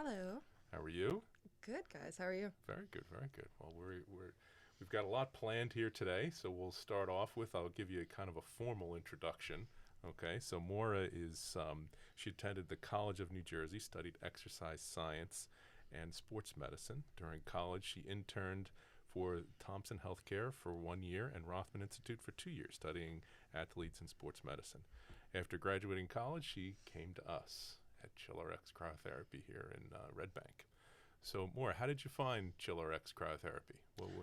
Hello. How are you? Good, guys. How are you? Very good, very good. Well, we've got a lot planned here today, so we'll start off with I'll give you a kind of a formal introduction. Okay, so Maura is she attended the College of New Jersey, studied exercise science and sports medicine. During college, she interned for Thompson Healthcare for 1 year and Rothman Institute for 2 years, studying athletes and sports medicine. After graduating college, she came to us at ChillRx Cryotherapy here in Red Bank. So, Maura, how did you find ChillRx Cryotherapy?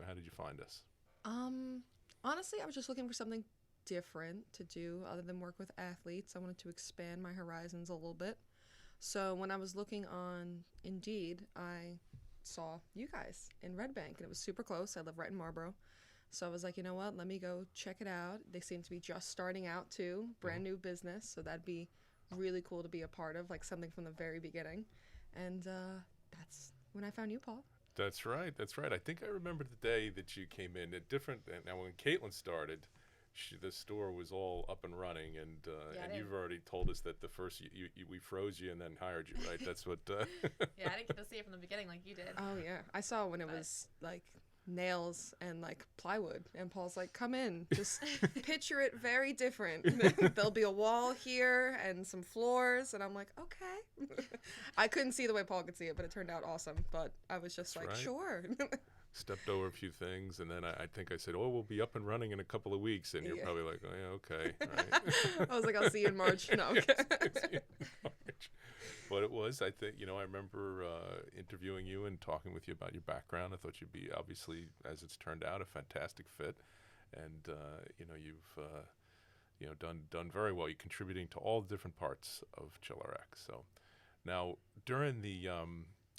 How did you find us? Um, Honestly, I was just looking for something different to do other than work with athletes. I wanted to expand my horizons a little bit. So when I was looking on Indeed, I saw you guys in Red Bank, and it was super close. I live right in Marlboro. So I was like, you know what? Let me go check it out. They seem to be just starting out too, brand new business. So that'd be really cool to be a part of, like something from the very beginning. And that's when I found you, Paul. That's right. That's right. I think I remember the day that you came in. At different. Now, when Kaitlyn started, the store was all up and running, Yeah, I and didn't. you've already told us that the first we froze you and then hired you, right? That's what. Yeah, I didn't get to see it from the beginning like you did. Oh yeah, I saw when it But- was like nails and like plywood, and Paul's like, "Come in, just picture it very different. There'll be a wall here and some floors," and I'm like, "Okay." I couldn't see the way Paul could see it, but it turned out awesome. But I was just That's like, right. "Sure." Stepped over a few things, and then I think I said, "Oh, we'll be up and running in a couple of weeks," and you're Yeah. probably like, "Oh yeah, okay, all right." I was like, "I'll see you in March." No, okay. But it was, I think, I remember interviewing you and talking with you about your background. I thought you'd be, obviously, as it's turned out, a fantastic fit, and you've done very well. You're contributing to all the different parts of ChillRx. So now, during the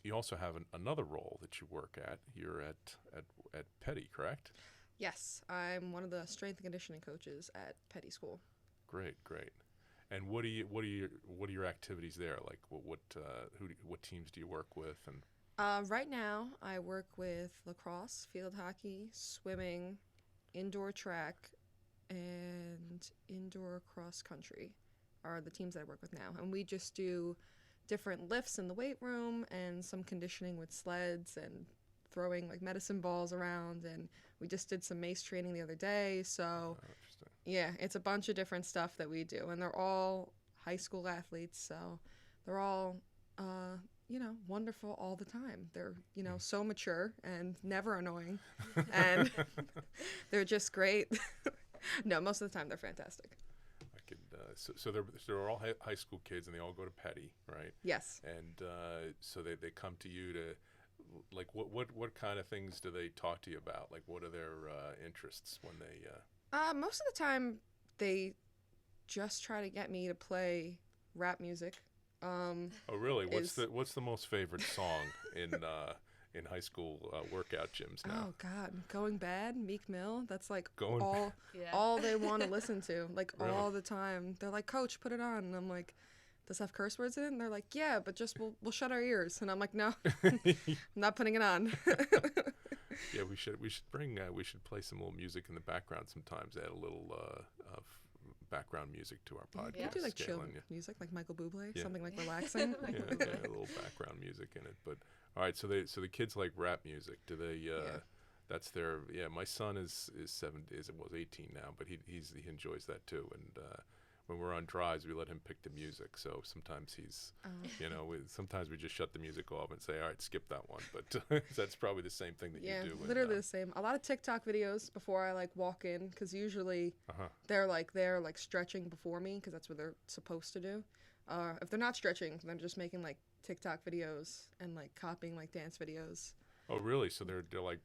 you also have another role that you work at here at Petty, correct? Yes, I'm one of the strength and conditioning coaches at Petty School. Great, great. And what are your activities there? Like what teams do you work with? And Right now, I work with lacrosse, field hockey, swimming, indoor track, and indoor cross country are the teams that I work with now. And we just do different lifts in the weight room and some conditioning with sleds and throwing like medicine balls around. And we just did some mace training the other day. So, interesting. yeah, it's a bunch of different stuff that we do. And they're all high school athletes. So they're all, wonderful all the time. They're, so mature and never annoying. And they're just great. No, most of the time they're fantastic. I could so they're all high school kids and they all go to Petty, right? Yes. And so they come to you to like what kind of things do they talk to you about? Like what are their interests when they Most of the time they just try to get me to play rap music. Oh really? Is What's the most favorite song in high school workout gyms now? Oh God, Going Bad, Meek Mill. That's like Going all Yeah. all they want to listen to, like Really? all the time. They're like, "Coach, put it on," and I'm like, "Does it have curse words in it?" And they're like, "Yeah, but just we'll shut our ears." And I'm like, "No, I'm not putting it on." Yeah, we should play some little music in the background sometimes. Add a little background music to our Yeah, podcast. can you do like chill Caitlin, yeah. music, like Michael Bublé, Yeah. something like relaxing? Like Yeah, yeah, a little background music in it. But all right, so the kids like rap music. Do they? Yeah. That's their. Yeah, my son is 18 now, but he enjoys that too. And when we're on drives, we let him pick the music. So sometimes he's, sometimes we just shut the music off and say, all right, skip that one. But that's probably the same thing that Yeah, you do. literally the same. A lot of TikTok videos before I like walk in, because usually Uh-huh. they're like stretching before me, because that's what they're supposed to do. If they're not stretching, they're just making like TikTok videos and like copying like dance videos. Oh, really? So they're like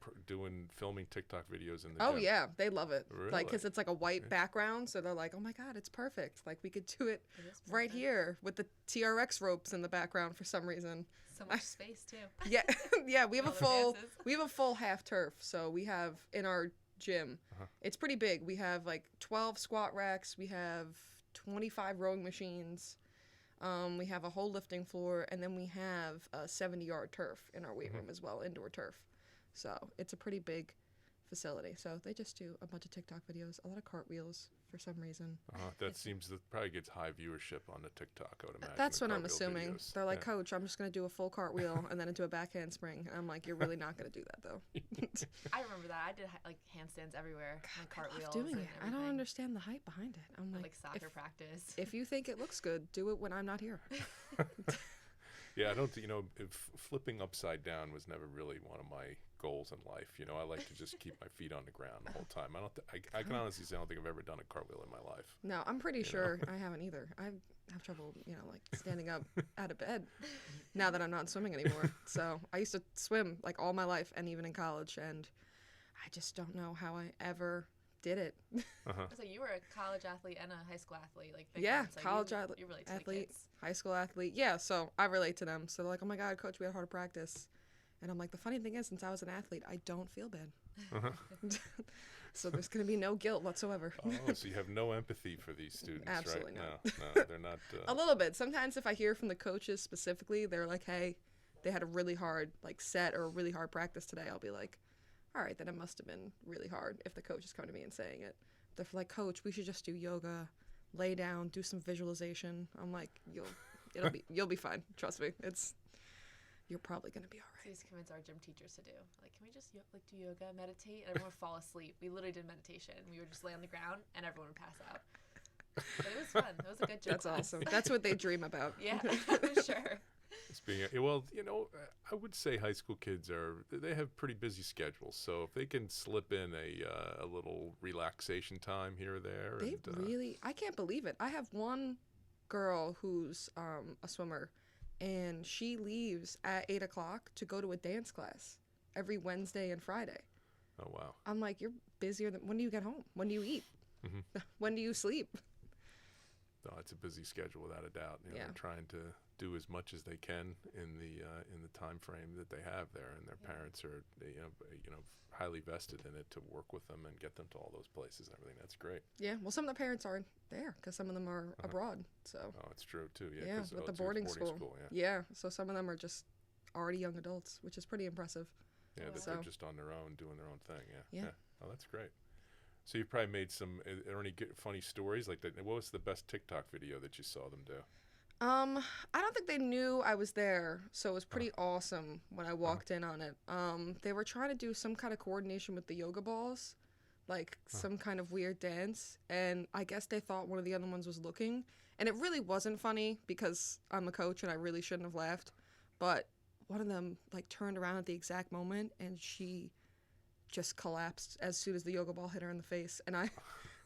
filming TikTok videos in the Oh gym. yeah, they love it. Really? Like, because it's like a white Yeah. background, so they're like, "Oh my God, it's perfect! Like we could do it It is right perfect. here with the TRX ropes in the background for some reason." So much space too. Yeah, yeah, we have a All the full dances. we have a full half turf. So we have in our gym. Uh-huh. It's pretty big. We have like 12 squat racks. We have 25 rowing machines. We have a whole lifting floor, and then we have a 70-yard turf in our weight room as well, indoor turf. So it's a pretty big facility. So they just do a bunch of TikTok videos, a lot of cartwheels for some reason. That seems that probably gets high viewership on the TikTok, I would imagine. That's the what I'm cartwheel assuming. videos. They're like, Coach, I'm just going to do a full cartwheel and then do a back handspring. And I'm like, you're really not going to do that, though. I remember that. I did like handstands everywhere, like cartwheels. I love doing and it. I don't everything. understand the hype behind it. I'm Like soccer practice. if you think it looks good, do it when I'm not here. Yeah, I don't. Flipping upside down was never really one of my goals in life. I like to just keep my feet on the ground the whole time. I can honestly say I don't think I've ever done a cartwheel in my life. No, I'm pretty sure I haven't either. I have trouble, like standing up out of bed now that I'm not swimming anymore. So I used to swim like all my life and even in college, and I just don't know how I ever did it. So you were a college athlete and a high school athlete, like big Yeah, ones, so college you relate to the athlete, kids. high school athlete. Yeah, so I relate to them. So they're like, oh my God, Coach, we had hard practice. And I'm like, the funny thing is, since I was an athlete, I don't feel bad. So there's going to be no guilt whatsoever. Oh, so you have no empathy for these students, Absolutely right? No, they're not. A little bit. Sometimes if I hear from the coaches specifically, they're like, hey, they had a really hard set or a really hard practice today. I'll be like, all right, then it must have been really hard if the coach is coming to me and saying it. They're like, Coach, we should just do yoga, lay down, do some visualization. I'm like, you'll be fine. Trust me. You're probably gonna be all So we right. used to convince our gym teachers to do. Like, can we just do yoga, meditate, and everyone would fall asleep. We literally did meditation. We would just lay on the ground, and everyone would pass out. But it was fun. It was a good gym That's class. awesome. That's what they dream about. Yeah, for sure. I would say high school kids they have pretty busy schedules. So if they can slip in a little relaxation time here or there, I can't believe it. I have one girl who's a swimmer, and she leaves at 8 o'clock to go to a dance class every Wednesday and Friday. oh wow, I'm like, you're busier than. When do you get home? When do you eat? Mhm. When do you sleep? no, it's a busy schedule without a doubt. Yeah. They're trying to do as much as they can in the time frame that they have there, and their parents are highly vested in it to work with them and get them to all those places and everything. That's great. Yeah, well, some of the parents aren't there because some of them are abroad. So Oh, it's true too. Yeah, yeah, 'cause, with the it's boarding school. Yeah, Yeah, so some of them are just already young adults, which is pretty impressive. yeah, that So- they're just on their own, doing their own thing. Yeah. Yeah. Oh, that's great. So you probably made some. Are there any good, funny stories like that? What was the best TikTok video that you saw them do? I don't think they knew I was there, so it was pretty awesome when I walked in on it. They were trying to do some kind of coordination with the yoga balls, like some kind of weird dance, and I guess they thought one of the other ones was looking, and it really wasn't funny because I'm a coach and I really shouldn't have laughed, but one of them turned around at the exact moment and she just collapsed as soon as the yoga ball hit her in the face, and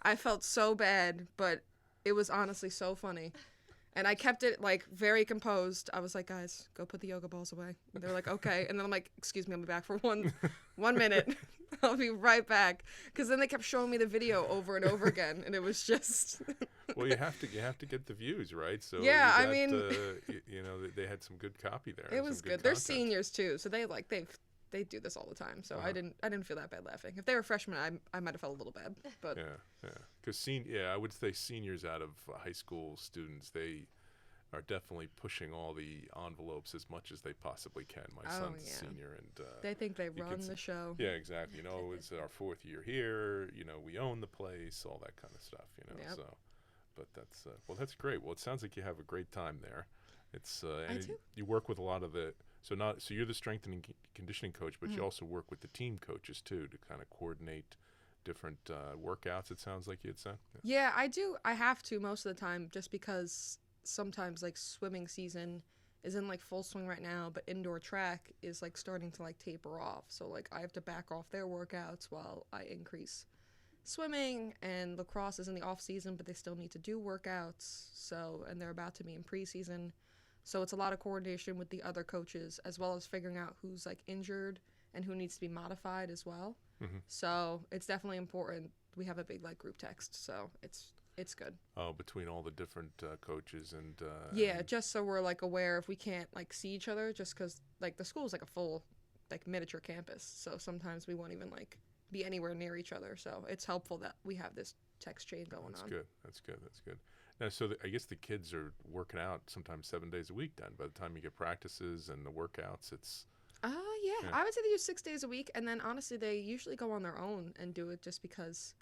I felt so bad, but it was honestly so funny. And I kept it very composed. I was like, guys, go put the yoga balls away. And they're like, okay. And then I'm like, excuse me, I'll be back for one minute. I'll be right back. Because then they kept showing me the video over and over again, and it was just. Well, you have to get the views, right? So Yeah, you I got, mean, they had some good copy there. It was some good. They're content. seniors too, so they do this all the time. So I didn't feel that bad laughing. If they were freshmen, I might have felt a little bad. But Yeah. Because I would say seniors out of high school students, they are definitely pushing all the envelopes as much as they possibly can. My son's a senior, and they think they you run can the show. yeah, exactly. It's our 4th year here. We own the place, all that kind of stuff. Yep. So, but that's great. Well, it sounds like you have a great time there. It's I do. You work with a lot of the. So you're the strength and conditioning coach, but you also work with the team coaches too to kind of coordinate different workouts. It sounds like you had said. Yeah, I do. I have to most of the time, just because sometimes swimming season is in full swing right now, but indoor track is starting to taper off. So I have to back off their workouts while I increase swimming, and lacrosse is in the off season, but they still need to do workouts. So, and they're about to be in preseason. So it's a lot of coordination with the other coaches, as well as figuring out who's injured and who needs to be modified as well. Mm-hmm. So it's definitely important. We have a big group text, so it's good. Oh, between all the different coaches and yeah, just so we're aware if we can't see each other, just because the school's a full miniature campus, so sometimes we won't even be anywhere near each other. So it's helpful that we have this text chain going on. That's good. Now, so I guess the kids are working out sometimes 7 days a week. Then by the time you get practices and the workouts, it's Yeah, I would say they do 6 days a week, and then honestly, they usually go on their own and do it just because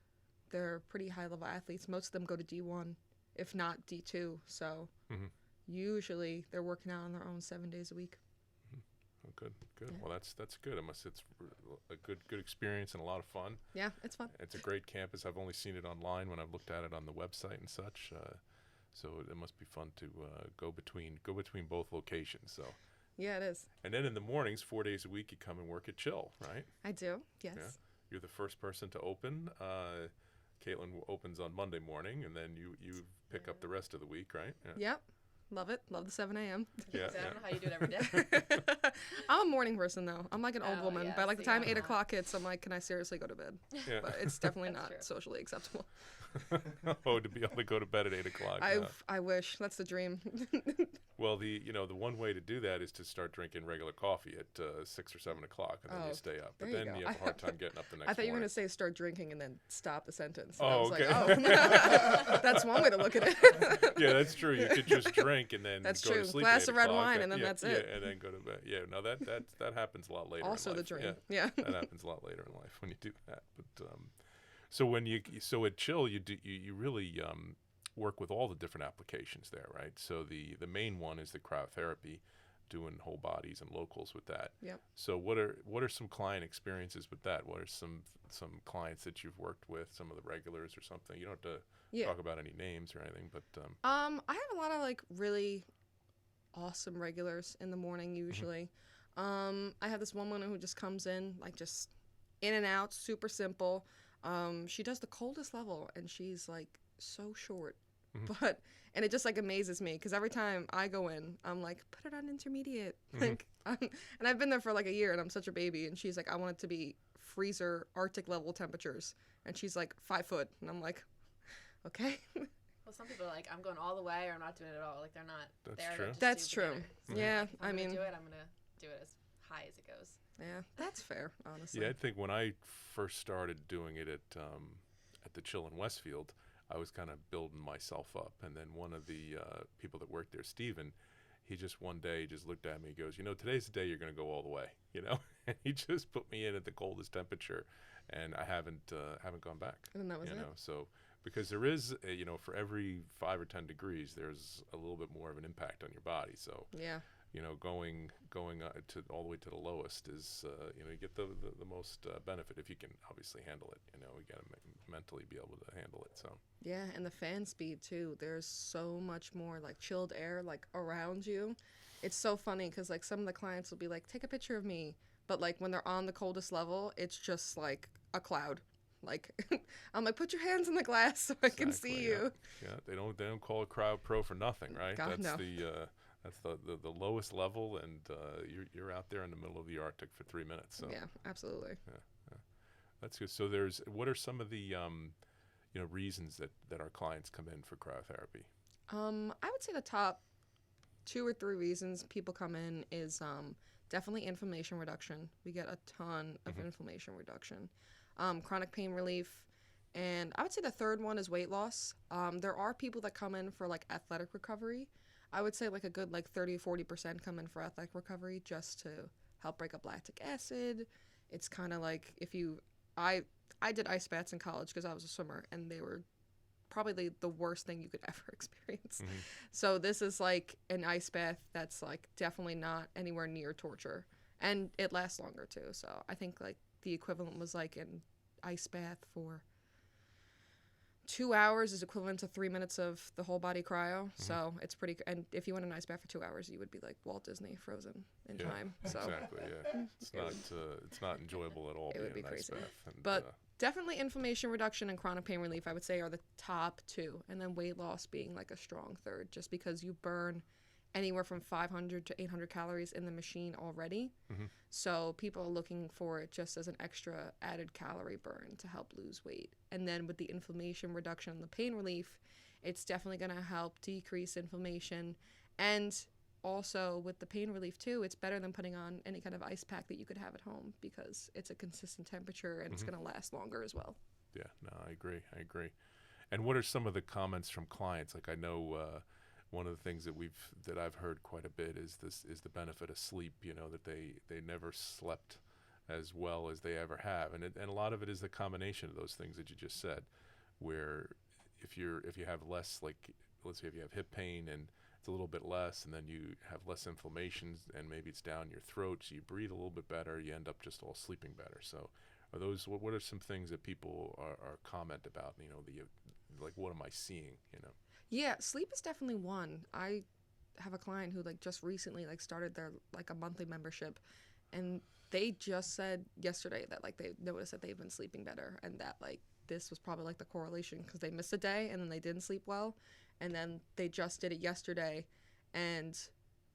they're pretty high-level athletes. Most of them go to D1, if not D2, so usually they're working out on their own 7 days a week. Oh, good. Yeah. Well, that's good. It's a good experience and a lot of fun. Yeah, it's fun. It's a great campus. I've only seen it online when I've looked at it on the website and such. So it must be fun to go between both locations. So. Yeah, it is. And then in the mornings, 4 days a week, you come and work at Chill, right? I do, yes. Yeah. You're the first person to open. Kaitlyn opens on Monday morning, and then you pick up the rest of the week, right? Yeah. Yep. Love it. Love the 7 a.m. I don't know how you do it every day. I'm a morning person, though. I'm like an old woman. Yeah, By like the see, time I'm 8 not. o'clock hits, I'm like, can I seriously go to bed? Yeah. But it's definitely That's not true. socially acceptable. Oh, to be able to go to bed at 8 o'clock. I wish. That's the dream. Well, the one way to do that is to start drinking regular coffee at 6 or 7 o'clock, and then you stay up. But there you then go. you have a hard time getting up the next morning. I thought you were going to say start drinking and then stop the sentence. Oh, I was okay. like, oh, that's one way to look at it. Yeah, that's true. You could just drink and then That's go true. to sleep. Glass at of 8 red o'clock. wine and then Yeah, that's yeah, it. and then go to bed. Yeah, no, that happens a lot later. Also in the life. dream. Yeah, Yeah. that happens a lot later in life when you do that. But so at Chill, you really work with all the different applications there, right? So the main one is the cryotherapy, doing whole bodies and locals with that. Yep. So what are some client experiences with that? What are some clients that you've worked with, some of the regulars or something? You don't have to talk about any names or anything, but I have a lot of like really awesome regulars in the morning usually. I have this one woman who just comes in like just in and out, super simple. She does the coldest level and she's like so short. And it just like amazes me because every time I go in, I'm like, put it on intermediate. Like, and I've been there for like a year and I'm such a baby. And she's like, I want it to be freezer Arctic level temperatures. And she's like 5 foot. And I'm like, okay. Well, some people are like, I'm going all the way or I'm not doing it at all. Like, they're not That's there true. to just That's do true. beginner. So Yeah, like, if I'm I gonna mean, do it, I'm going to do it as high as it goes. yeah, that's fair, honestly. yeah, I think when I first started doing it at the Chill in Westfield, I was kind of building myself up, and then one of the people that worked there, Steven, he just one day just looked at me. He goes, today's the day you're going to go all the way, and he just put me in at the coldest temperature, and I haven't gone back. And then that was it. So because there is, for every 5 or 10 degrees, there's a little bit more of an impact on your body. So Yeah. going to all the way to the lowest is, you get the most benefit if you can obviously handle it. You got to mentally be able to handle it. So Yeah, and the fan speed too. There's so much more like chilled air like around you. It's so funny because like some of the clients will be like, take a picture of me, but like when they're on the coldest level, it's just like a cloud. Like I'm like, put your hands in the glass so I can see you. Yeah, they don't call it Cryo Pro for nothing, right? God, That's no. That's the lowest level, and you're out there in the middle of the Arctic for 3 minutes. So Yeah, absolutely. that's good. So what are some of the reasons that our clients come in for cryotherapy? I would say the top 2 or 3 reasons people come in is definitely inflammation reduction. We get a ton of inflammation reduction. Chronic pain relief, and I would say the third one is weight loss. There are people that come in for like athletic recovery. I would say like a good like 30-40% come in for athletic recovery just to help break up lactic acid. It's kind of like I did ice baths in college because I was a swimmer, and they were probably the worst thing you could ever experience. So this is like an ice bath that's like definitely not anywhere near torture, and it lasts longer too. So I think like the equivalent was like an ice bath for 2 hours is equivalent to 3 minutes of the whole body cryo. So it's pretty, and if you went an ice bath for 2 hours, you would be like Walt Disney frozen in time. So Exactly, yeah. It's not enjoyable at all. It would being be an ice crazy. bath, and, But definitely inflammation reduction and chronic pain relief, I would say, are the top 2. And then weight loss being like a strong third, just because you burn anywhere from 500 to 800 calories in the machine already. So people are looking for it just as an extra added calorie burn to help lose weight. And then with the inflammation reduction and the pain relief, it's definitely going to help decrease inflammation. And also with the pain relief too, it's better than putting on any kind of ice pack that you could have at home because it's a consistent temperature and it's going to last longer as well. Yeah, no, I agree. And what are some of the comments from clients? Like I know one of the things that I've heard quite a bit is the benefit of sleep. You know, that they never slept as well as they ever have, and a lot of it is the combination of those things that you just said, where if you have less, like, let's say if you have hip pain and it's a little bit less, and then you have less inflammation, and maybe it's down your throat, so you breathe a little bit better, you end up just all sleeping better. So are those, what are some things that people are comment about, you know, like, what am I seeing, you know? Yeah, sleep is definitely one. I have a client who like just recently like started their like a monthly membership, and they just said yesterday that like they noticed that they've been sleeping better, and that like this was probably like the correlation because they missed a day and then they didn't sleep well, and then they just did it yesterday, and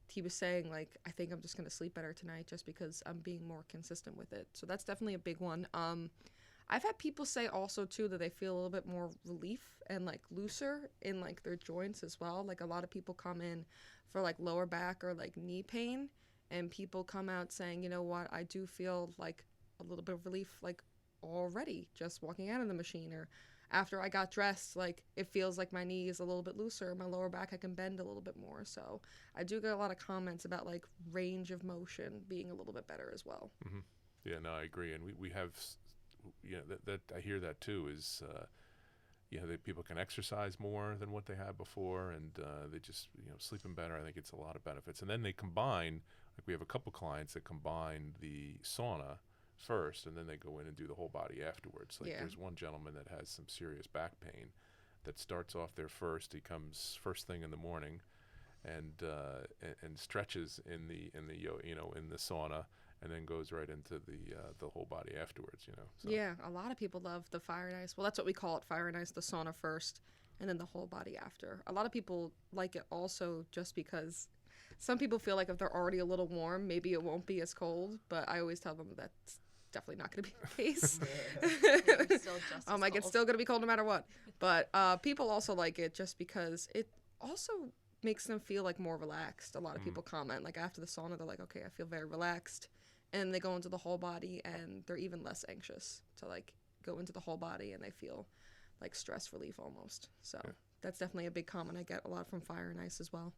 he was saying like, I think I'm just gonna sleep better tonight just because I'm being more consistent with it. So that's definitely a big one. I've had people say also too that they feel a little bit more relief and like looser in like their joints as well. Like a lot of people come in for like lower back or like knee pain, and people come out saying, you know what, I do feel like a little bit of relief like already just walking out of the machine, or after I got dressed, like it feels like my knee is a little bit looser, my lower back I can bend a little bit more. So I do get a lot of comments about like range of motion being a little bit better as well. Mm-hmm. Yeah, no, I agree, and we have, you know, that I hear that too, is you know, that people can exercise more than what they had before, and they just, you know, sleeping better. I think it's a lot of benefits, and then they combine, like we have a couple clients that combine the sauna first, and then they go in and do the whole body afterwards. Like there's one gentleman that has some serious back pain that starts off there first. He comes first thing in the morning, and stretches in the you know, in the sauna, and then goes right into the whole body afterwards, you know. So. Yeah, a lot of people love the fire and ice. Well, that's what we call it, fire and ice, the sauna first, and then the whole body after. A lot of people like it also just because some people feel like if they're already a little warm, maybe it won't be as cold, but I always tell them that's definitely not going to be the case. Like it's still going to be cold no matter what. But people also like it just because it also makes them feel like more relaxed. A lot of people comment like after the sauna, they're like, okay, I feel very relaxed. And they go into the whole body and they're even less anxious to like go into the whole body, and they feel like stress relief almost. So that's definitely a big comment I get a lot from fire and ice as well.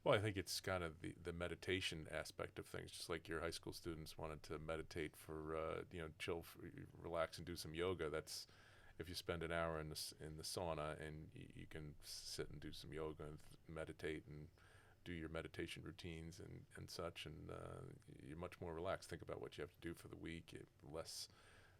Well, I think it's kind of the meditation aspect of things, just like your high school students wanted to meditate for, you know, chill, relax, and do some yoga. That's, if you spend an hour in the sauna and you can sit and do some yoga and meditate and do your meditation routines and such, and you're much more relaxed. Think about what you have to do for the week.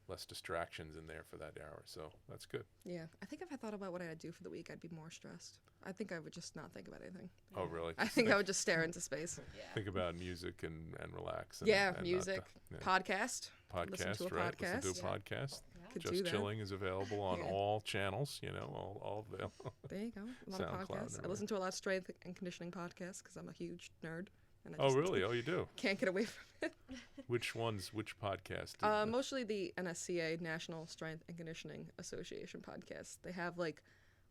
Less distractions in there for that hour. So that's good. Yeah, I think if I thought about what I'd do for the week, I'd be more stressed. I think I would just not think about anything. Oh, really? I think I would just stare into space. Think about music and relax. And, and music. Podcast. Listen to a podcast. Listen to a podcast. Just Chilling is available on all channels, you know, all available. There you go. A lot of podcasts. I listen to a lot of strength and conditioning podcasts because I'm a huge nerd. And I really? Oh, you do? Can't get away from it. Which podcast? Mostly the NSCA, National Strength and Conditioning Association podcast. They have like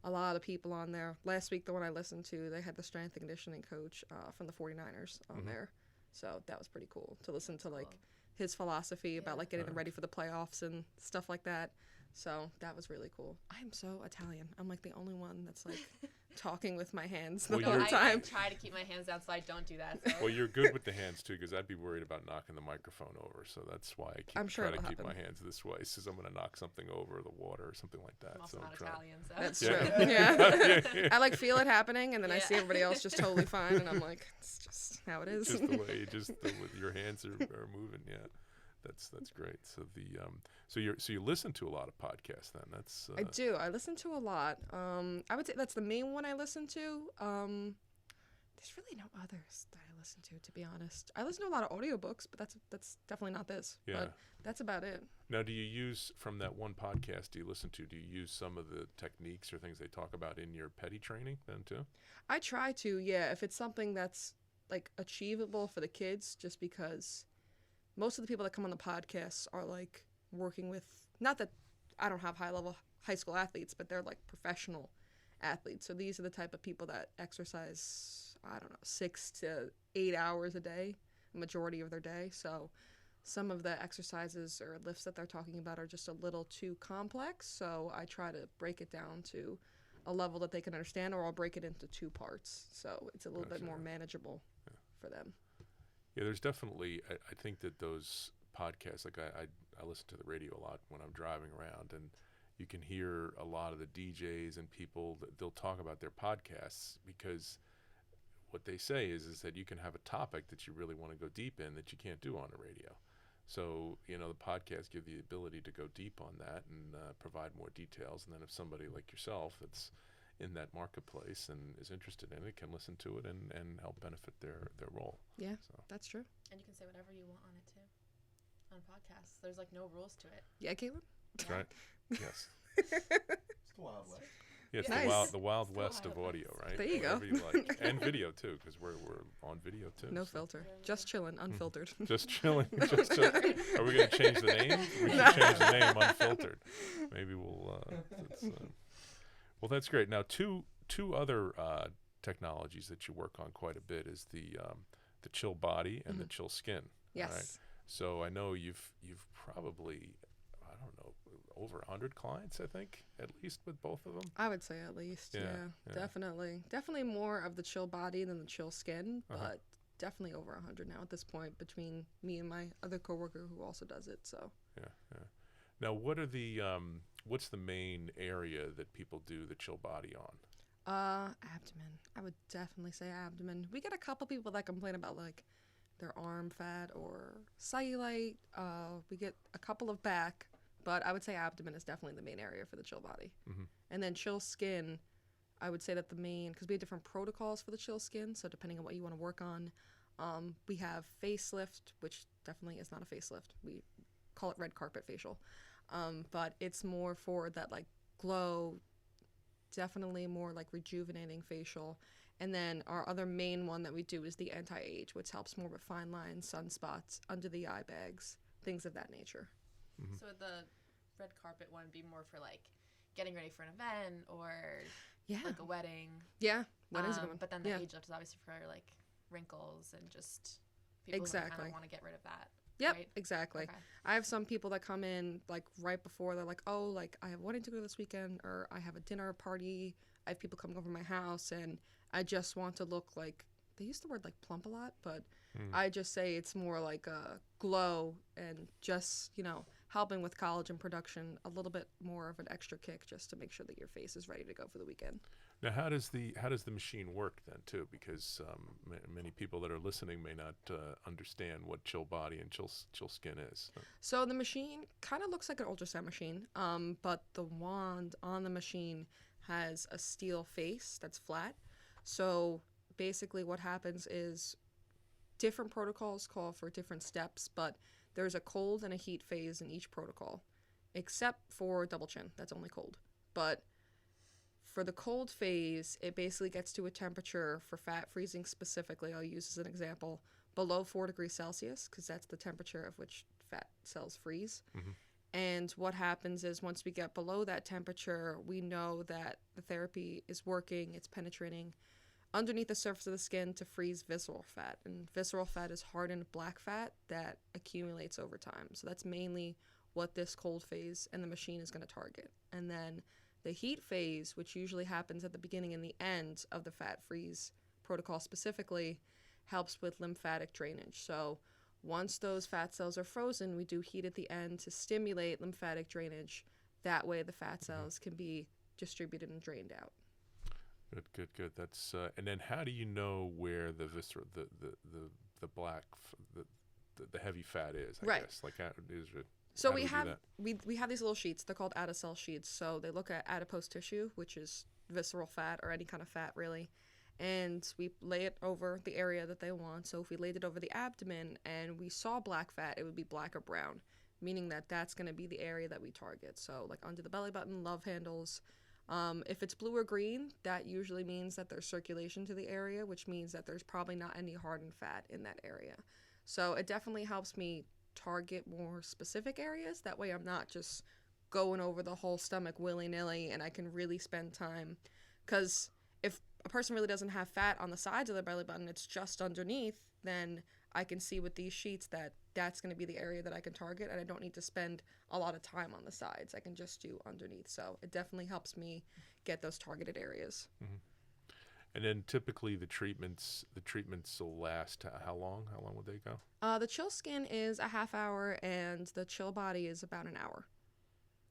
a lot of people on there. Last week, the one I listened to, they had the strength and conditioning coach from the 49ers on there. So that was pretty cool to listen to like his philosophy about like getting them ready for the playoffs and stuff like that. So that was really cool. I'm so Italian. I'm like the only one that's like talking with my hands the whole time. I try to keep my hands down so I don't do that. So. Well, you're good with the hands too, because I'd be worried about knocking the microphone over. So that's why I try to keep my hands this way, because I'm going to knock something over, the water or something like that. I'm also not Italian, so. That's true. Yeah. I like feel it happening, and then I see everybody else just totally fine, and I'm like, it's just how it is. Just the way, your hands are moving. Yeah. That's great. So so you listen to a lot of podcasts then. That's I do. I listen to a lot. I would say that's the main one I listen to. There's really no others that I listen to be honest. I listen to a lot of audiobooks, but that's definitely not this. Yeah. But that's about it. Now, do you use from that one podcast do you use some of the techniques or things they talk about in your petty training then too? I try to, yeah, if it's something that's like achievable for the kids, just because most of the people that come on the podcasts are like working with, not that I don't have high school athletes, but they're like professional athletes. So these are the type of people that exercise, I don't know, 6 to 8 hours a day, a majority of their day. So some of the exercises or lifts that they're talking about are just a little too complex. So I try to break it down to a level that they can understand, or I'll break it into 2 parts. So it's a little bit Gotcha. more manageable for them. Yeah, there's definitely, I think that those podcasts, like I listen to the radio a lot when I'm driving around, and you can hear a lot of the DJs and people that they'll talk about their podcasts, because what they say is that you can have a topic that you really want to go deep in that you can't do on the radio. So, the podcasts give the ability to go deep on that and provide more details. And then if somebody like yourself that's in that marketplace and is interested in it can listen to it and help benefit their role. Yeah, So. that's true. And you can say whatever you want on it too. On podcasts, there's like no rules to it. Yeah, Kaitlyn? That's right. Yes. It's the Wild West. Yeah, it's Nice. the wild It's the west of Wild audio, West. right? There you go. Whatever you like. And video too, because we're on video too. No so. filter. Just chilling, unfiltered. Just chilling. Just chill. Are we going to change the name? We should change the name Unfiltered. Maybe we'll. Well, that's great. Now, two other technologies that you work on quite a bit is the chill body and the chill skin. Yes. Right? So I know you've probably, I don't know, over 100 clients, I think, at least with both of them. I would say at least. Yeah, Yeah, yeah. Definitely more of the chill body than the chill skin, Uh-huh. but definitely over 100 now at this point between me and my other coworker who also does it. So Yeah. Now, what are the what's the main area that people do the chill body on? abdomen. I would definitely say abdomen. We get a couple people that complain about like their arm fat or cellulite. We get a couple of back, but I would say abdomen is definitely the main area for the chill body. Mm-hmm. And then chill skin, I would say that the main, because we have different protocols for the chill skin, so depending on what you want to work on, we have facelift, which definitely is not a facelift. We call it red carpet facial. But it's more for that like glow, definitely more like rejuvenating facial. And then our other main one that we do is the anti-age, which helps more with fine lines, sunspots, under the eye bags, things of that nature. Mm-hmm. So would the red carpet one be more for like getting ready for an event or Yeah. like a wedding? Yeah. What is it going? But then the Yeah. age lift is obviously for like wrinkles and just people who Exactly. kind of want to get rid of that. Yep, right? exactly. Okay. I have some people that come in like right before. They're like, oh, like I have a wedding to go to this weekend, or I have a dinner party. I have people coming over my house, and I just want to look like, they use the word like plump a lot, but I just say it's more like a glow and just, helping with collagen production, a little bit more of an extra kick just to make sure that your face is ready to go for the weekend. Now, how does the machine work then too? Because many people that are listening may not understand what chill body and chill skin is. So the machine kind of looks like an ultrasound machine, but the wand on the machine has a steel face that's flat. So basically what happens is different protocols call for different steps, but there's a cold and a heat phase in each protocol, except for double chin. That's only cold. But for the cold phase, it basically gets to a temperature for fat freezing specifically, I'll use as an example, below 4 degrees Celsius, because that's the temperature of which fat cells freeze. Mm-hmm. And what happens is once we get below that temperature, we know that the therapy is working, it's penetrating underneath the surface of the skin to freeze visceral fat. And visceral fat is hardened black fat that accumulates over time. So that's mainly what this cold phase and the machine is going to target. And then the heat phase, which usually happens at the beginning and the end of the fat freeze protocol specifically, helps with lymphatic drainage. So once those fat cells are frozen, we do heat at the end to stimulate lymphatic drainage. That way the fat cells can be distributed and drained out. Good. That's and then how do you know where the visceral, the black, the heavy fat is? I Right. guess like how is it? So how do we do have that? we have these little sheets. They're called Adacell sheets. So they look at adipose tissue, which is visceral fat or any kind of fat really, and we lay it over the area that they want. So if we laid it over the abdomen and we saw black fat, it would be black or brown, meaning that that's going to be the area that we target. So like under the belly button, love handles. If it's blue or green, that usually means that there's circulation to the area, which means that there's probably not any hardened fat in that area. So it definitely helps me target more specific areas. That way I'm not just going over the whole stomach willy-nilly, and I can really spend time. Because if a person really doesn't have fat on the sides of their belly button, it's just underneath, then I can see with these sheets that that's going to be the area that I can target, and I don't need to spend a lot of time on the sides. I can just do underneath. So it definitely helps me get those targeted areas. Mm-hmm. And then typically the treatments will last how long? How long would they go? The chill skin is a half hour, and the chill body is about an hour.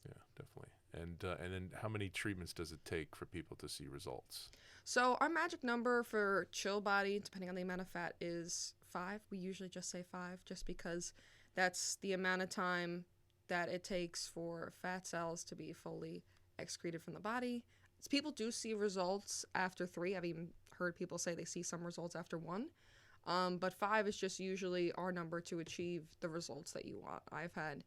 Yeah, definitely. And then how many treatments does it take for people to see results? So our magic number for chill body, depending on the amount of fat, is 5. We usually just say 5, just because that's the amount of time that it takes for fat cells to be fully excreted from the body. So people do see results after 3. I've even heard people say they see some results after 1. But 5 is just usually our number to achieve the results that you want. I've had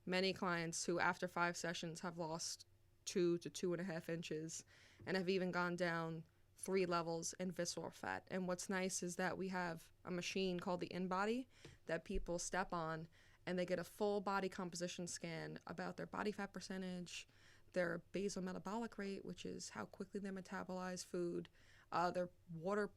many clients who after 5 sessions have lost 2 to 2.5 inches and have even gone down 3 levels in visceral fat. And what's nice is that we have a machine called the InBody that people step on, and they get a full body composition scan about their body fat percentage, their basal metabolic rate, which is how quickly they metabolize food, their water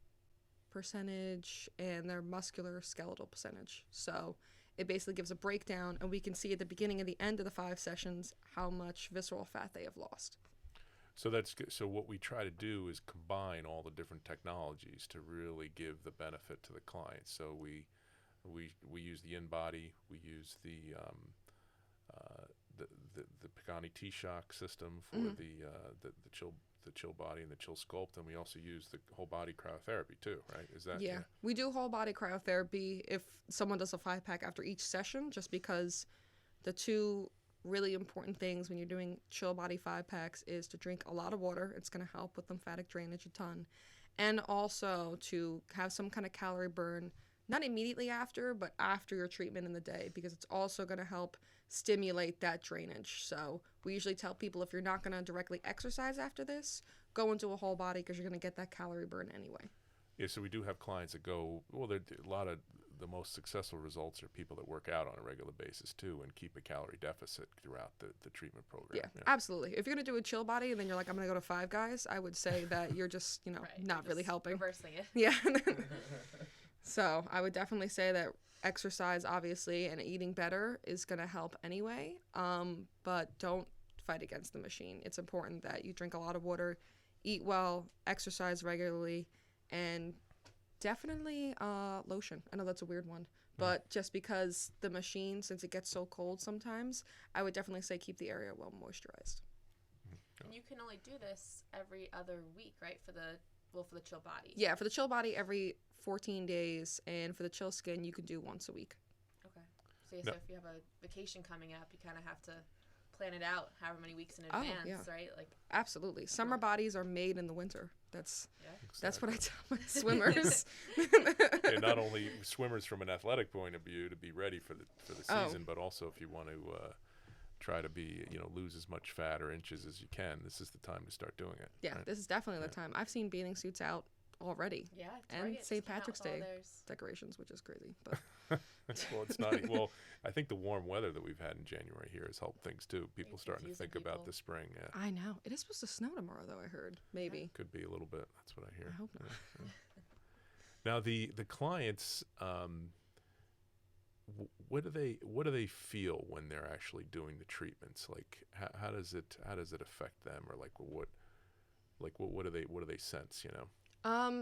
percentage, and their muscular skeletal percentage. So it basically gives a breakdown, and we can see at the beginning and the end of the 5 sessions how much visceral fat they have lost. So that's good. So what we try to do is combine all the different technologies to really give the benefit to the client. So we use the InBody, we use the Pagani T-Shock system for the chill body and the chill sculpt, and we also use the whole body cryotherapy too, right? Is that Yeah, we do whole body cryotherapy if someone does a 5-pack after each session, just because the 2 really important things when you're doing chill body 5-packs is to drink a lot of water. It's going to help with lymphatic drainage a ton, and also to have some kind of calorie burn, not immediately after, but after your treatment in the day, because it's also going to help stimulate that drainage. So we usually tell people, if you're not going to directly exercise after this, go into a whole body, because you're going to get that calorie burn anyway. Yeah, so we do have clients that go, well, a lot of the most successful results are people that work out on a regular basis too and keep a calorie deficit throughout the treatment program. Yeah, absolutely. If you're going to do a chill body and then you're like, I'm going to go to 5 Guys, I would say that you're just, Right, not you're really just helping. Reversing it. Yeah. So I would definitely say that exercise, obviously, and eating better is going to help anyway. But don't fight against the machine. It's important that you drink a lot of water, eat well, exercise regularly, and definitely lotion. I know that's a weird one, but just because the machine, since it gets so cold sometimes, I would definitely say keep the area well moisturized. And you can only do this every other week, right? For the chill body. Yeah, for the chill body every 14 days, and for the chill skin you can do once a week. Okay. So if you have a vacation coming up, you kind of have to plan it out however many weeks in advance, right? Like, absolutely. Summer bodies are made in the winter. That's Exactly. what I tell my swimmers. Yeah, not only swimmers from an athletic point of view to be ready for the season, but also if you want to try to be, lose as much fat or inches as you can, this is the time to start doing it. Yeah, right? this is definitely the time. I've seen bathing suits out already. yeah. And Target St. came out Patrick's with all Day theirs. decorations, which is crazy. But Well, it's not. Well, I think the warm weather that we've had in January here has helped things too. People It's starting to confusing think about people. the spring. Yeah, I know. It is supposed to snow tomorrow, though, I heard. Maybe. could be a little bit. That's what I hear. I hope not. Now the clients, what do they feel when they're actually doing the treatments? Like how does it affect them, or what do they sense?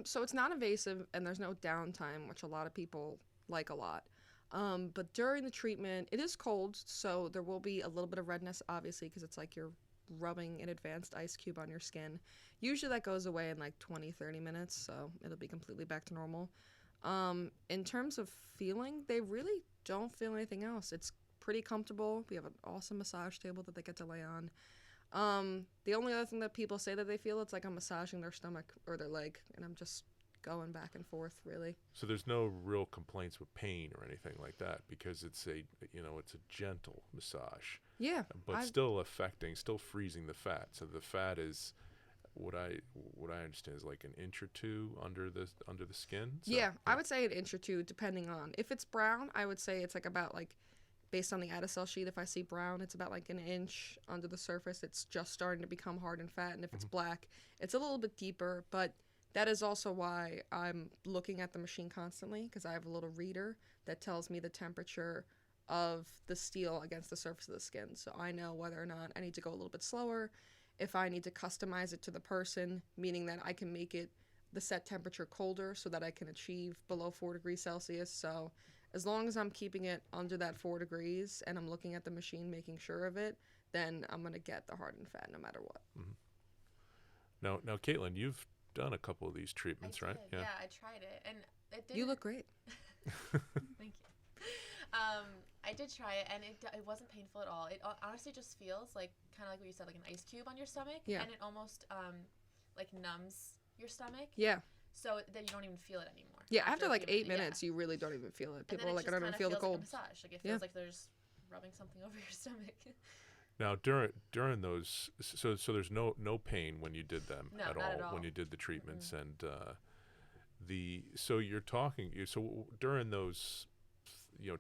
So it's not invasive, and there's no downtime, which a lot of people like a lot. But during the treatment, it is cold, so there will be a little bit of redness, obviously, because it's like you're rubbing an advanced ice cube on your skin. Usually that goes away in like 20-30 minutes, so it'll be completely back to normal. In terms of feeling, they really don't feel anything else. It's pretty comfortable. We have an awesome massage table that they get to lay on. The only other thing that people say that they feel, it's like I'm massaging their stomach or their leg, and I'm just going back and forth, really. So there's no real complaints with pain or anything like that, because it's a gentle massage. Yeah, But still freezing the fat. So the fat is what I understand is like an inch or 2 under the skin. So, yeah, I would say an inch or 2, depending on. If it's brown, I would say it's like about like, based on the Adacel sheet, if I see brown, it's about like an inch under the surface. It's just starting to become hard and fat. And if it's black, it's a little bit deeper, but that is also why I'm looking at the machine constantly, because I have a little reader that tells me the temperature of the steel against the surface of the skin. So I know whether or not I need to go a little bit slower, if I need to customize it to the person, meaning that I can make it the set temperature colder so that I can achieve below 4 degrees Celsius. So as long as I'm keeping it under that 4 degrees and I'm looking at the machine, making sure of it, then I'm going to get the hardened fat no matter what. Mm-hmm. Now, Kaitlyn, you've done a couple of these treatments, right? Yeah, I tried it, and it didn't. You look great. Thank you. I did try it, and it wasn't painful at all. It honestly just feels like kind of like what you said, like an ice cube on your stomach, Yeah. and it almost like numbs your stomach. Yeah. So that you don't even feel it anymore. Yeah, after a like few 8 minutes, you really don't even feel it. And People then are it like, I just don't even kinda feel the feels cold. like a massage. Like it feels like there's rubbing something over your stomach. Now during those, so there's no pain when you did them No, at not all at all. when you did the treatments, and so you're talking. So during those,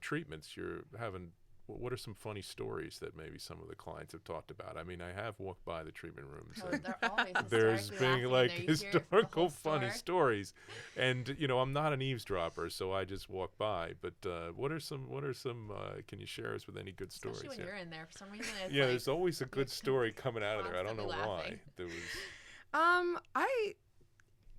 treatments, you're having. What are some funny stories that maybe some of the clients have talked about? I mean, I have walked by the treatment rooms. Oh, And they're always there's hysterically been laughing like in there. You hear the historical whole funny story. stories, and I'm not an eavesdropper, so I just walk by. But what are some? Can you share us with any good stories? Especially when you're in there, for some reason. It's Yeah, like, there's always a good story coming out of there. I don't know constantly why. laughing. There was.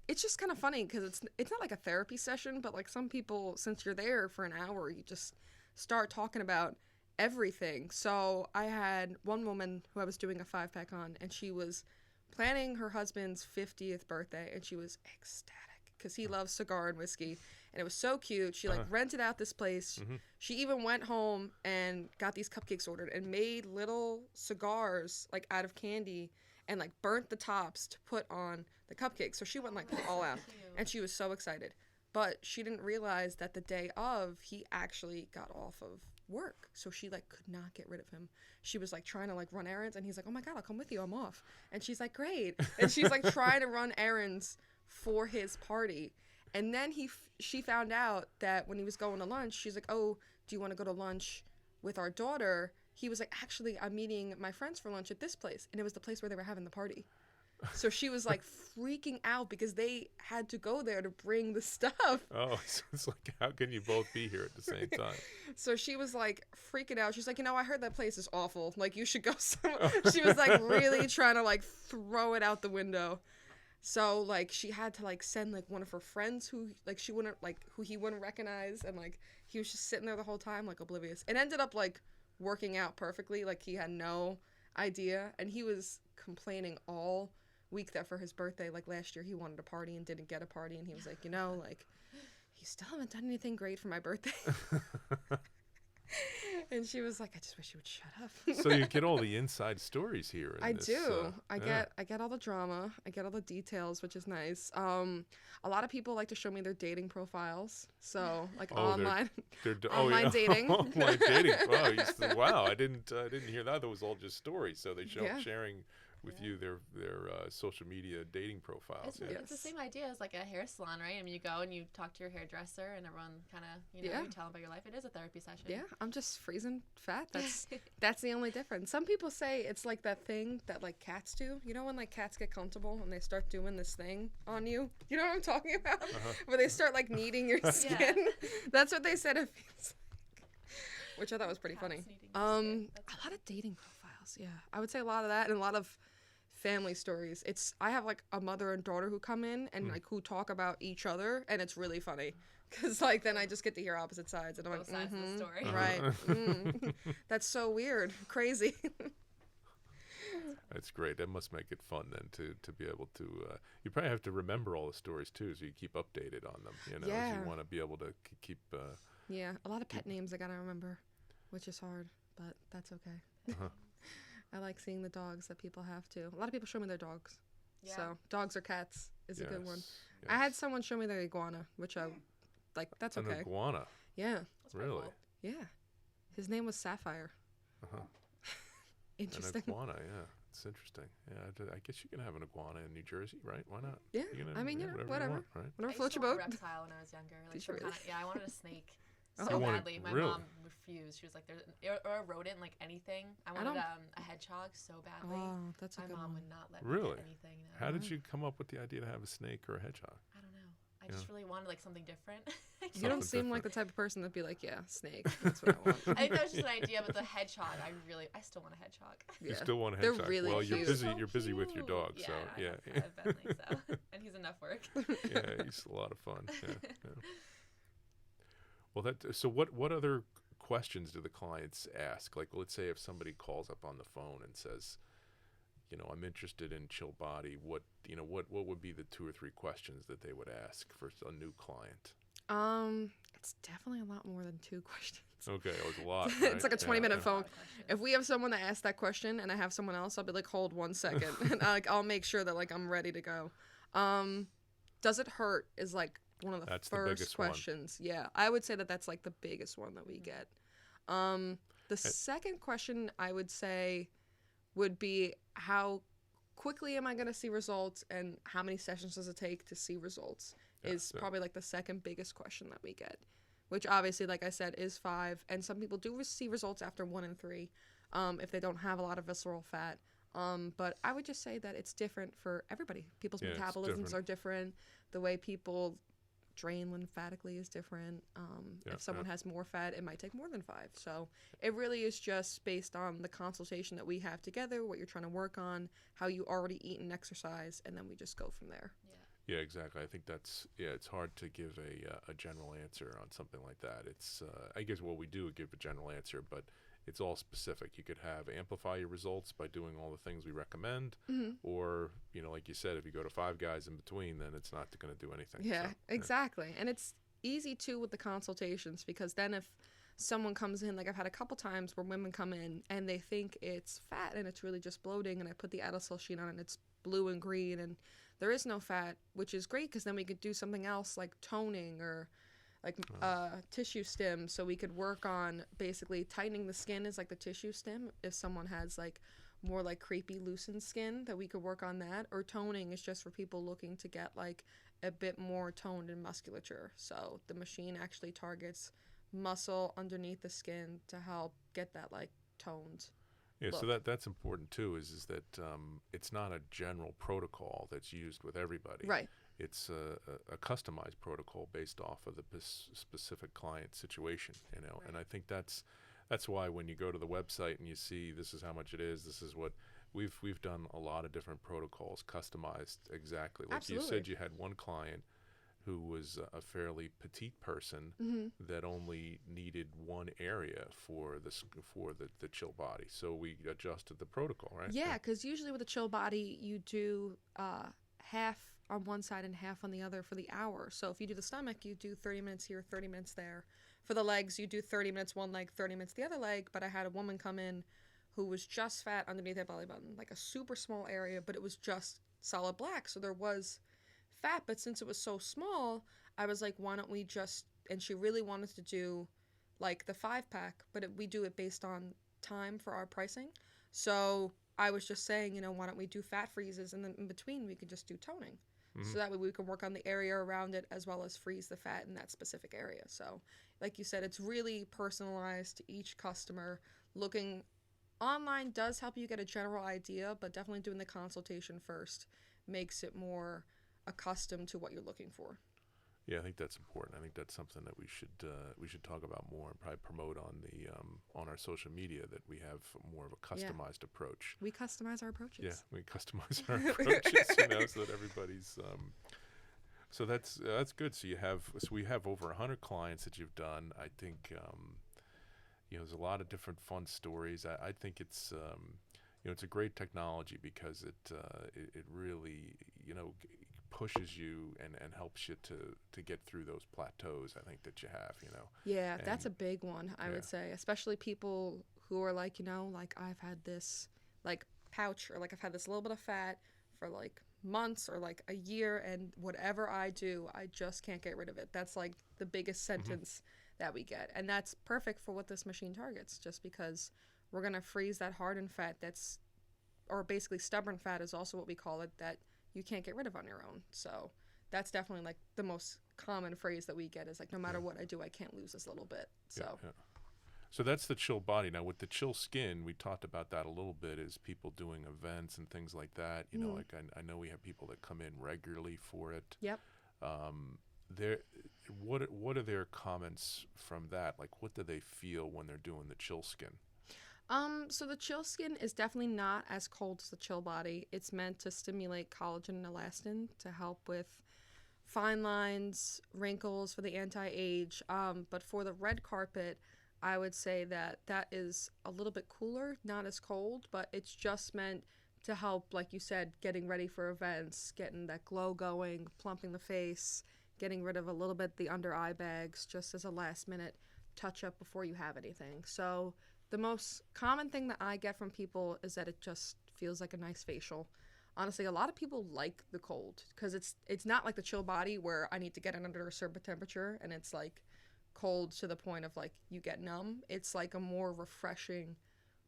It's just kind of funny because it's not like a therapy session, but like some people, since you're there for an hour, you just start talking about everything. So I had one woman who I was doing a 5-pack on, and she was planning her husband's 50th birthday, and she was ecstatic because he loves cigar and whiskey, and it was so cute. She like rented out this place. Mm-hmm. She even went home and got these cupcakes ordered and made little cigars like out of candy and like burnt the tops to put on the cupcakes. So she went like all out, and she was so excited. But she didn't realize that the day of, he actually got off of work, so she like could not get rid of him. She was like trying to like run errands, and he's like, oh my god, I'll come with you, I'm off. And she's like, great. And she's like trying to run errands for his party. And then she found out that when he was going to lunch, she's like, oh, do you want to go to lunch with our daughter? He was like, actually, I'm meeting my friends for lunch at this place. And it was the place where they were having the party. So she was like freaking out because they had to go there to bring the stuff. Oh, so it's like, how can you both be here at the same time? So she was like freaking out. She's like, I heard that place is awful. Like, you should go somewhere. She was like really trying to like throw it out the window. So like she had to like send like one of her friends who like who he wouldn't recognize, and like he was just sitting there the whole time like oblivious. It ended up like working out perfectly. Like he had no idea, and he was complaining all week that for his birthday, like last year, he wanted a party and didn't get a party, and he was like, like, you still haven't done anything great for my birthday. And she was like, I just wish you would shut up. So you get all the inside stories here. I do. I get all the drama. I get all the details, which is nice. A lot of people like to show me their dating profiles. So like online, online dating. Online dating. Oh, wow! I didn't hear that. That was all just stories. So they sharing with you their social media dating profiles. It's the same idea as like a hair salon, right? I mean, you go and you talk to your hairdresser, and everyone kind of you tell them about your life. It is a therapy session. Yeah, I'm just freezing fat. That's the only difference. Some people say it's like that thing that like cats do. You know when like cats get comfortable and they start doing this thing on you? You know what I'm talking about? Where they start like kneading your skin. That's what they said it feels like. Which I thought was pretty funny. A lot of dating profiles. Yeah, I would say a lot of that, and a lot of family stories. I have like a mother and daughter who come in and like who talk about each other, and it's really funny because like then I just get to hear opposite sides, and I'm Both sides of the story. Right. That's so weird, crazy. That's great. That must make it fun then to be able to. You probably have to remember all the stories too, so you keep updated on them. As you want to be able to keep. Yeah, a lot of pet names I gotta remember, which is hard, but that's okay. I like seeing the dogs that people have too. A lot of people show me their dogs. Yeah. So dogs or cats is a good one. Yes. I had someone show me their iguana, which I like. That's okay. An iguana. Yeah. Really? Cool. Yeah. His name was Sapphire. Interesting. An iguana, yeah. It's interesting. Yeah, I guess you can have an iguana in New Jersey, right? Why not? Yeah. I mean, whatever. Want, right? Whatever floats your boat. I used to want a reptile when I was younger. Like, I wanted a snake Oh. so badly. My mom refused. news. She was like, "There's or a rodent, like anything." I wanted a hedgehog so badly. Oh, that's a My good mom one. would not let me Really? get anything. No. How did you come up with the idea to have a snake or a hedgehog? I don't know. I just really wanted like something different. You don't Something seem like the different. type of person that'd be like, yeah, snake. That's what I want. I think that was just an idea, but the hedgehog, I still want a hedgehog. You Yeah. still want a They're hedgehog? really well, you're cute. busy. So You're busy with your cute. dog, Yeah, so I yeah, have Bentley, so and he's enough work. yeah, he's a lot of fun. Yeah, yeah. Well, so what other questions do the clients ask? Like, let's say if somebody calls up on the phone and says, I'm interested in Chill Body. What would be the 2 or 3 questions that they would ask for a new client? It's definitely a lot more than 2 questions. Okay, it was a lot. It's right? like a 20-minute Yeah. phone. If we have someone that asks that question and I have someone else, I'll be like, hold 1 second, and I'll make sure that like I'm ready to go. Does it hurt? Is like one of the That's the first biggest one. questions. Yeah, I would say that that's like the biggest one that we get. The second question I would say would be how quickly am I going to see results, and how many sessions does it take to see results? Is probably like the second biggest question that we get, which obviously, like I said, is 5. And some people do see results after 1 and 3 if they don't have a lot of visceral fat. But I would just say that it's different for everybody. People's Yeah, it's metabolisms are different. The way people drain lymphatically is different. If someone has more fat, it might take more than 5. So it really is just based on the consultation that we have together, what you're trying to work on, how you already eat and exercise, and then we just go from there. Yeah, exactly. I think it's hard to give a general answer on something like that. It's I guess what we do give a general answer, but it's all specific. You could amplify your results by doing all the things we recommend, or like you said, if you go to 5 guys in between, then it's not going to do anything. Yeah, So, exactly. And it's easy too with the consultations, because then if someone comes in, like I've had a couple times where women come in and they think it's fat and it's really just bloating, and I put the Adacel sheet on and it's blue and green and there is no fat, which is great because then we could do something else like toning or like tissue stim. So we could work on basically tightening the skin is like the tissue stim. If someone has like more like crepey loosened skin, that we could work on that. Or toning is just for people looking to get like a bit more toned in musculature. So the machine actually targets muscle underneath the skin to help get that like toned. Yeah, look. so that's important too. Is that it's not a general protocol that's used with everybody. Right. It's a customized protocol based off of the specific client situation. Right. And I think that's why when you go to the website and you see this is how much it is, this is what we've done a lot of different protocols customized exactly. Like Absolutely. you said, you had one client who was a fairly petite person that only needed one area for the chill body. So we adjusted the protocol, right? Yeah, because usually with a chill body, you do half on one side and half on the other for the hour. So if you do the stomach, you do 30 minutes here, 30 minutes there. For the legs, you do 30 minutes one leg, 30 minutes the other leg. But I had a woman come in who was just fat underneath her belly button, like a super small area, but it was just solid black. So there was fat, but since it was so small, I was like, why don't we just, and she really wanted to do like the 5-pack, but we do it based on time for our pricing. So I was just saying, why don't we do fat freezes, and then in between we could just do toning. So that way we can work on the area around it as well as freeze the fat in that specific area. So like you said, it's really personalized to each customer. Looking online does help you get a general idea, but definitely doing the consultation first makes it more accustomed to what you're looking for. Yeah, I think that's important. I think that's something that we should talk about more and probably promote on our social media, that we have more of a customized approach. We customize our approaches. Yeah, we customize our approaches, so that everybody's. So that's good. So we have over 100 clients that you've done. I think there's a lot of different fun stories. I think it's it's a great technology because it really pushes you and helps you to get through those plateaus, I think, that you have, Yeah, And- that's a big one, I would say, especially people who are like, like I've had this like pouch, or like I've had this little bit of fat for like months or like a year, and whatever I do, I just can't get rid of it. That's like the biggest sentence that we get. And that's perfect for what this machine targets, just because we're going to freeze that hardened fat or basically stubborn fat is also what we call it, that you can't get rid of on your own. So that's definitely like the most common phrase that we get is like, no matter what I do, I can't lose this little bit. So Yeah. So that's the chill body. Now with the chill skin, we talked about that a little bit. Is people doing events and things like that? You know, like I know we have people that come in regularly for it. Yep. There, what are their comments from that? Like, what do they feel when they're doing the chill skin? So the chill skin is definitely not as cold as the chill body. It's meant to stimulate collagen and elastin to help with fine lines, wrinkles, for the anti-age. But for the red carpet, I would say that is a little bit cooler, not as cold, but it's just meant to help, like you said, getting ready for events, getting that glow going, plumping the face, getting rid of a little bit the under eye bags, just as a last minute touch up before you have anything. So the most common thing that I get from people is that it just feels like a nice facial. Honestly, a lot of people like the cold because it's not like the chill body where I need to get it under a certain temperature and it's like cold to the point of like you get numb. It's like a more refreshing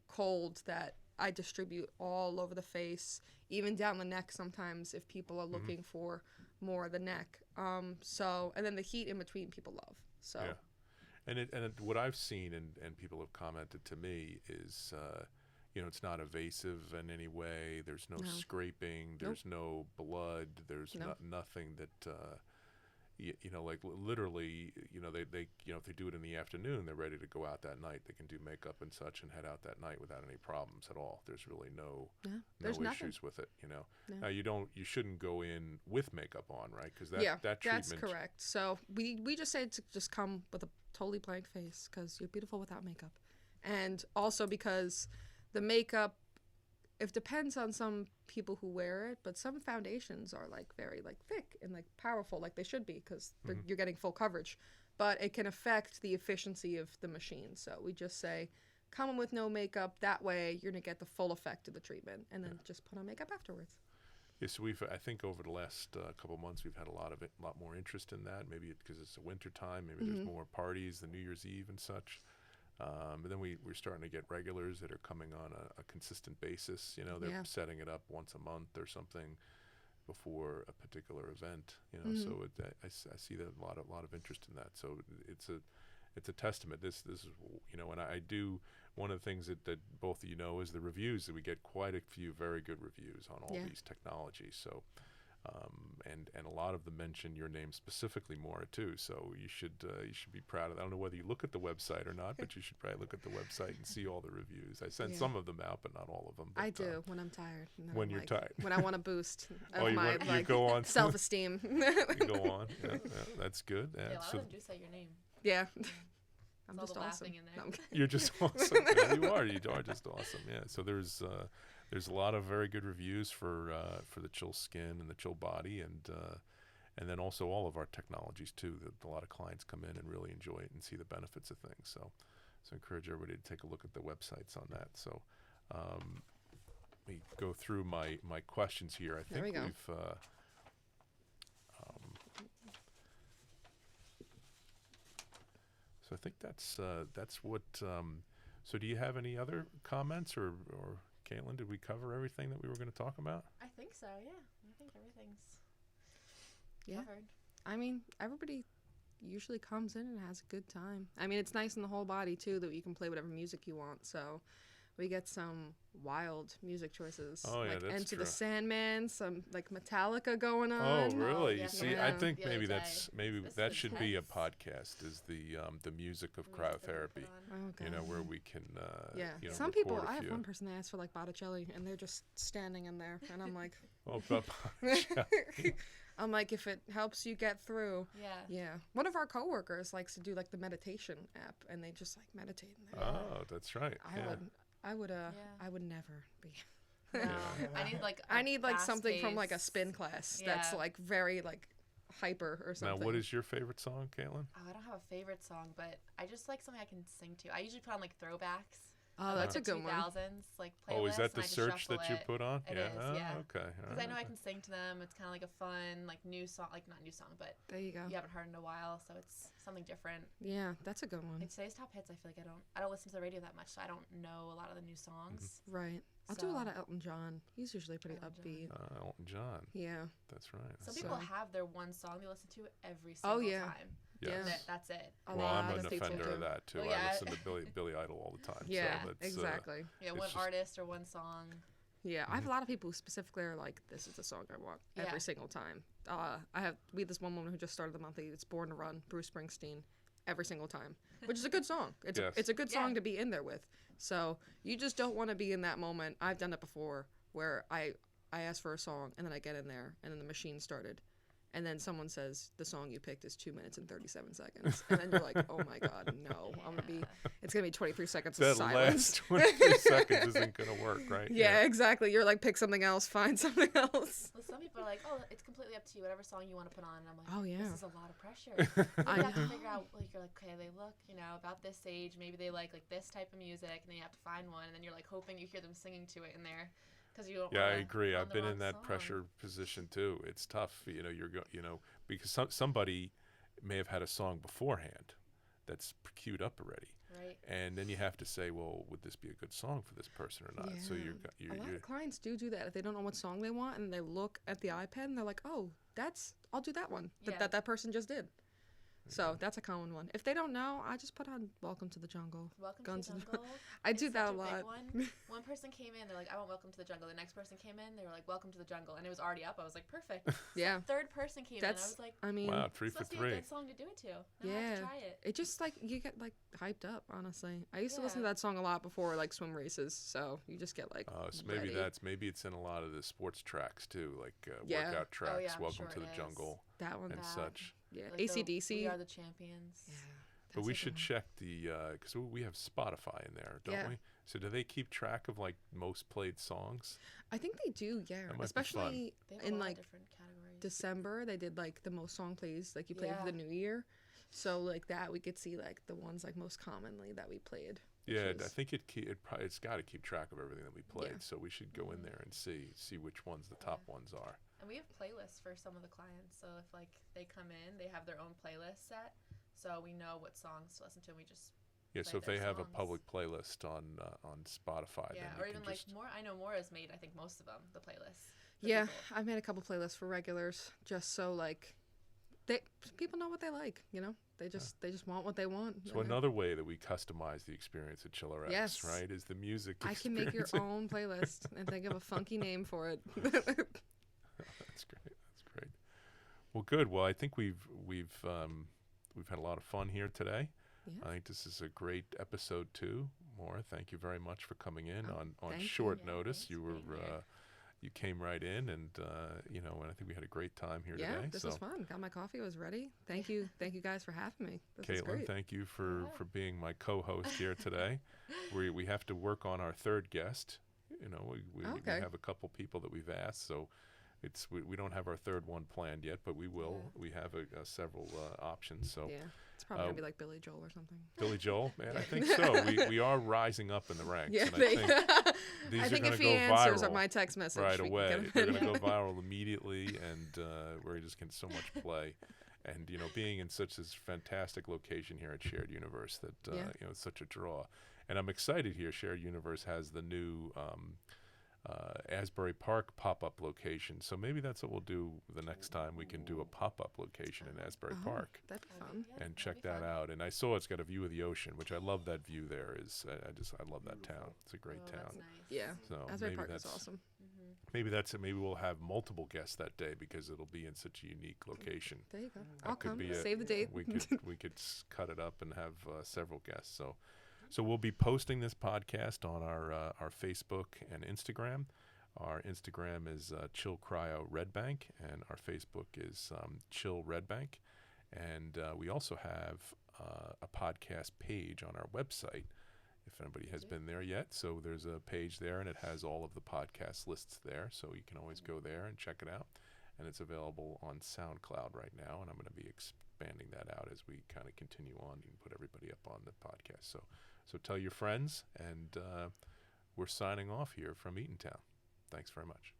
cold that I distribute all over the face, even down the neck sometimes if people are looking for more of the neck. So, and then the heat in between people love. So. Yeah. And what I've seen and people have commented to me is, you know, it's not evasive in any way. There's no scraping. There's no blood. There's nothing that, you know, like literally, you know, they you know, if they do it in the afternoon, they're ready to go out that night. They can do makeup and such and head out that night without any problems at all. There's really no issues with it, you know. No. Now you shouldn't go in with makeup on, right? Because that treatment. That's correct. So we just say to just come with a totally blank face because you're beautiful without makeup, and also because the makeup, it depends on some people who wear it, but some foundations are like very like thick and like powerful, like they should be, because you're getting full coverage, but it can affect the efficiency of the machine. So we just say come in with no makeup, that way you're gonna get the full effect of the treatment, and then just put on makeup afterwards. Yes, I think over the last couple months we've had a lot more interest in that. Maybe because it's the winter time, maybe there's more parties, the New Year's Eve and such. And then we're starting to get regulars that are coming on a consistent basis. You know, they're setting it up once a month or something before a particular event. You know, so I see that a lot of interest in that. So it's a testament. This is, you know, and I do. One of the things that both of you know is the reviews, that we get quite a few very good reviews on all these technologies. So, and a lot of them mention your name specifically, Maura, too. So you should be proud of that. I don't know whether you look at the website or not, but you should probably look at the website and see all the reviews. I send some of them out, but not all of them. But, I do when I'm tired. When you're tired. When I want to boost my you go on self-esteem. You go on. Yeah, that's good. Yeah, a lot of them do say your name. Yeah. I'm just awesome. In there. No, you're just awesome. Yeah, you are just awesome. Yeah. So there's a lot of very good reviews for the chill skin and the chill body, and then also all of our technologies too. That a lot of clients come in and really enjoy it and see the benefits of things. So I encourage everybody to take a look at the websites on that. So let me go through my questions here. I think we've. So I think that's what. So do you have any other comments, or Kaitlyn, did we cover everything that we were going to talk about? I think so. Yeah, I think everything's covered. I mean, everybody usually comes in and has a good time. I mean, it's nice in the whole body too that you can play whatever music you want. So we get some wild music choices. Oh, yeah, like that's Enter true. the Sandman, some like Metallica going on. Oh, really? yeah. See, Yeah. I think The other maybe day. that This is should be a intense. podcast. Is the music of Music that we cryotherapy? put on. Oh, God. You know, where we can you know, Some people, record a I have few. one person that asked for like Botticelli and they're just standing in there and I'm like, Oh, but I'm like, if it helps you get through. Yeah. Yeah. One of our coworkers likes to do like the meditation app and they just like meditate in there. oh, that's right. I would never be. No, Yeah. I need like something from like a fast-paced- spin class that's Yeah. like very like hyper or something. Now, what is your favorite song, Kaitlyn? Oh, I don't have a favorite song, but I just like something I can sing to. I usually put on like throwbacks. Oh, that's a the good one. 2000s like playlist. Oh, is that and the I just search shuffle that you it. put on? It yeah. is, Oh, yeah. okay. Because I know I can sing to them. It's kind of like a fun, like new song, like not new song, but There you go. you haven't heard in a while, so it's something different. Yeah, that's a good one. Like today's top hits, I feel like I don't listen to the radio that much, so I don't know a lot of the new songs. Right. I'll do a So- lot of Elton John. He's usually pretty Elton John. upbeat. Elton John. Yeah. That's right. Some So- people have their one song they listen to every Oh, single yeah. time. Yes. That's it. A Well, I'm lot an of people offender do. of that too. Well, I yeah. listen to Billy Idol all the time. Yeah, so that's, exactly. Yeah, It's one just- artist or one song. Yeah, I have a lot of people who specifically are like, "This is the song I want Yeah. every single time." We have this one woman who just started the monthly. It's "Born to Run," Bruce Springsteen, every single time, which is a good song. Yes. It's a good song Yeah. to be in there with. So you just don't want to be in that moment. I've done it before where I asked for a song and then I get in there and then the machine started. And then someone says the song you picked is 2 minutes and 37 seconds, and then you're like, "Oh my god, no! It's gonna be 23 seconds of that silence." last 23 seconds isn't going to work, right? Yeah, exactly. You're like, pick something else, find something else. Well, some people are like, oh, it's completely up to you, whatever song you want to put on. And I'm like, Oh, yeah. this is a lot of pressure. I You have to know. figure out, like, you're like, okay, they look, about this age. Maybe they like this type of music, and then you have to find one, and then you're like hoping you hear them singing to it in there, because you don't. Yeah, I wanna agree. put on I've the been wrong in that song. pressure position too. It's tough, because somebody may have had a song beforehand that's queued up already, Right. and then you have to say, well, would this be a good song for this person or not? So Yeah. A lot of clients do that if they don't know what song they want, and they look at the iPad and they're like, "Oh, I'll do that one Yeah. that person just did." So that's a common one. If they don't know, I just put on "Welcome to the Jungle." Welcome Guns to N' the Jungle. I is do that such a big lot. One. One person came in, they're like, I want Welcome to the Jungle. The next person came in, they were like, Welcome to the Jungle. And it was already up. I was like, perfect. Yeah, Third person came in, I was like, I mean, wow, 3 this for must be a 3. good song to do it to. Now I have Yeah. to try it. it just like you get like hyped up. Honestly, I used to listen to Yeah. that song a lot before like swim races, so you just get like. So maybe ready. maybe it's in a lot of the sports tracks too, like Yeah. workout tracks. yeah, I'm Welcome sure to the it is. Jungle that one. and That. such. Yeah, Like the AC/DC. We Are the Champions. Yeah. But That's we a good should one. check because we have Spotify in there, don't Yeah. we? So do they keep track of like most played songs? I think they do, yeah. That might be fun. Especially They have a in lot like of different categories. December, they did like the most song plays like you played for the Yeah. new year. So like that we could see like the ones like most commonly that we played. which Yeah, I is- think it's got to keep track of everything that we played. Yeah. So we should go in there and see which ones the top ones are. And we have playlists for some of the clients. So if like they come in, they have their own playlist set. So we know what songs to listen to, and we just Yeah, play so if they their have a songs. public playlist on Spotify, Yeah, then or you even can like just I know Maura's made I think most of them the playlists. for Yeah, people. I've made a couple playlists for regulars just so like people know what they like, They just want what they want. so another way that we customize the experience at ChillRx, Yes. right, is the music I can make your experience. own playlist and think of a funky name for it. That's great. That's great. Well, good. Well, I think we've had a lot of fun here today. Yeah. I think this is a great episode too. Maura, thank you very much for coming in Oh, on thank you. short Yeah, notice. thanks You for were being here. you came right in, and and I think we had a great time here Yeah, today. this so, was fun. Got my coffee, was ready. Thank you guys for having me. This was Kaitlyn, great. thank you for Yeah. being my co-host here today. We have to work on our third guest. We Okay. have a couple people that we've asked, so we don't have our third one planned yet, but we will. Yeah. We have several options. So Yeah, it's probably gonna be like Billy Joel or something. Billy Joel, man, I think so. We are rising up in the ranks, Yeah, and I think these I are think going if to he go answers viral on my text message, right we can away. get him They're in. going to go viral immediately, and we're just getting so much play. And being in such this fantastic location here at Shared Universe, that Yeah. it's such a draw. And I'm excited here. Shared Universe has the new Asbury Park pop-up location. So maybe that's what we'll do the next time. We can do a pop-up location in Asbury Oh, Park that'd be That'd fun. be- yeah, and that'd check be that fun. out. And I saw it's got a view of the ocean, which I love. That view there is I love that town. It's a great Oh, town. that's nice. Yeah, So Asbury maybe Park is that's awesome. Mhm. maybe that's it. Maybe we'll have multiple guests that day because it'll be in such a unique location. There you go. That I'll could come. be it. Save the date. We could cut it up and have several guests. So we'll be posting this podcast on our Facebook and Instagram. Our Instagram is Chill Cryo Red Bank, and our Facebook is Chill Red Bank. And we also have a podcast page on our website, if anybody has been there yet. So there's a page there, and it has all of the podcast lists there. So you can always go there and check it out. And it's available on SoundCloud right now, and I'm going to be expanding that out as we kind of continue on. You can put everybody up on the podcast. So tell your friends, and we're signing off here from Eatontown. Thanks very much.